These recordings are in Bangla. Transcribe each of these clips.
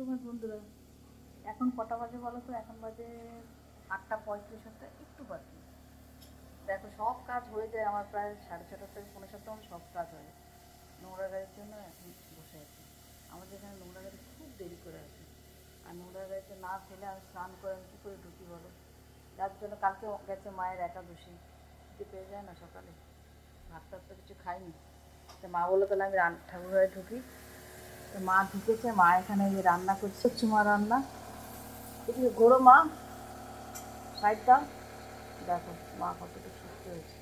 সুপ্রভাত বন্ধুরা, এখন কটা বাজে বলো তো? এখন বাজে 8:35, একটু বাকি। দেখো সব কাজ হয়ে যায় আমার প্রায় 6:30 থেকে 6:45 সব কাজ হয়। নোংরা গাড়ির জন্য এখন বসে আছি। আমাদের এখানে নোংরা গাড়ি খুব দেরি করে আসে, আর নোংরা গাড়িতে না ফেলে আমি স্নান করে আমি কী করে ঢুকি বলো? যার জন্য কালকে গেছে মায়ের একাদশী, ছুটি পেয়ে যায় না সকালে, ভাত টাত তো কিছু খাইনি। তো মা বললো তাহলে আমি ঠাকুর ঘরে ঢুকি। তো মা ঢুকেছে, মা এখানে রান্না করছে, চুমা রান্না। এদিকে ঘোরো মা, সাইডটা দেখো মা কতটা সুস্থ হয়েছে।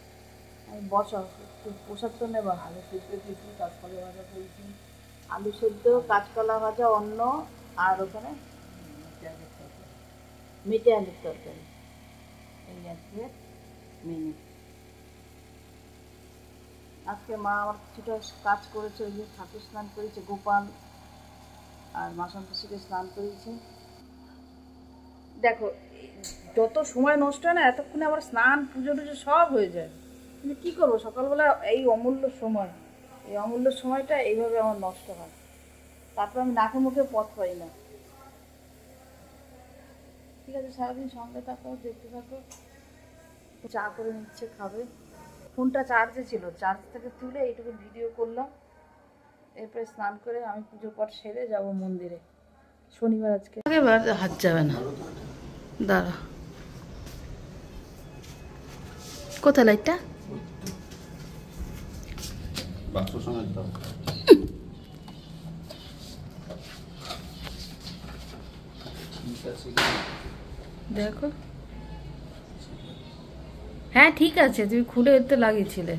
আমি বসো, একটু প্রসাদ তো নেবা। আলু সেদ্ধ দিয়েছি, কাঁচকলা ভাজা করেছি, আলু সেদ্ধ, কাঁচকলা ভাজা, অন্ন, আর ওখানে মেটে আলুর তরকারি। এই আজকে মেনু। আজকে মা আমার কিছুটা কাজ করেছে, ওই যে ঠাকুর স্নান করেছে, গোপাল আর মা সন্তোষীকে স্নান করিয়েছে। দেখো যত সময় নষ্ট হয় না, এতক্ষণে আবার স্নান পুজো টুজো সব হয়ে যায়। কিন্তু কী করবো, সকালবেলা এই অমূল্য সময়, এই অমূল্য সময়টা এইভাবে আমার নষ্ট হয়। তারপর আমি নাকে মুখে পথ পাই না। ঠিক আছে, সারাদিন সঙ্গে থাকো, দেখতে থাকো। চা করে নিচ্ছে, খাবে। ফোনটা চার্জে ছিল, চার্জ থেকে তুলে এইটুকু ভিডিও করলাম। এরপরে স্নান করে আমি পুজোর পর সেরে যাব মন্দিরে। শনিবার আজকে, এবার হাত যাবে না। দাঁড়া, কোথায় লাইটটা? দেখো, হ্যাঁ ঠিক আছে, তুমি খুলে এতে লাগিয়েছিলে।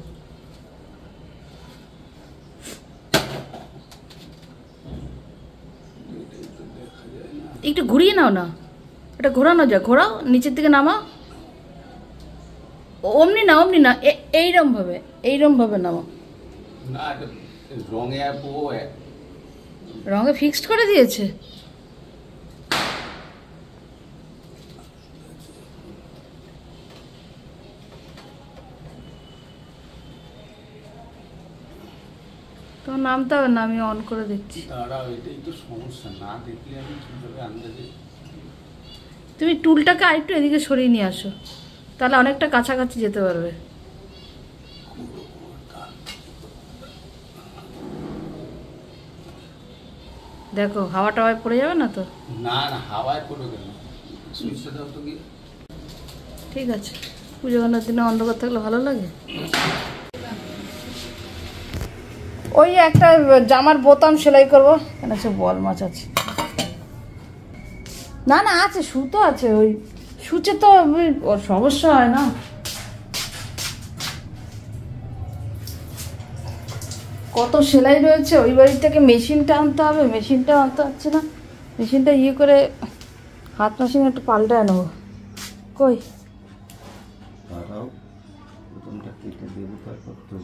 একটু ঘুরিয়ে নাও না, এটা ঘোরানো যায়, ঘোরাও, নিচের দিকে নামাও। অমনি না, অমনি না, এইরকম ভাবে, এইরকম ভাবে নামাও। রঙে ফিক্সড করে দিয়েছে। তোমার নামতে হবে না, আমি অন করে দেখছি। তুমি টুলটাকে আরেকটু এদিকে সরিয়ে নিয়ে আসো, তাহলে অনেকটা কাছাকাছি যেতে পারবে। দেখো হাওয়া টাওয়ায় পড়ে যাবে না তো? না না, হাওয়ায় পড়বে কেন? সুইচটা দাও তো গিয়ে। ঠিক আছে, পুজো করার দিনে অন্ধকার থাকলে ভালো লাগে। ওই একটা জামার বোতাম সেলাই করবো, কেন সে বল মাছ আছে? না না আছে, সুতো আছে, ওই সুচে তো ওর সমস্যা হয় না। কত সেলাই রয়েছে, ওই বাড়ি থেকে মেশিনটা আনতে হবে, মেশিনটা আনতে পারছে না। মেশিনটা ইয়ে করে হাত মেশিন একটু পাল্টায় নেবো। কই প্রথমটা কেটে দেবো, তারপর তো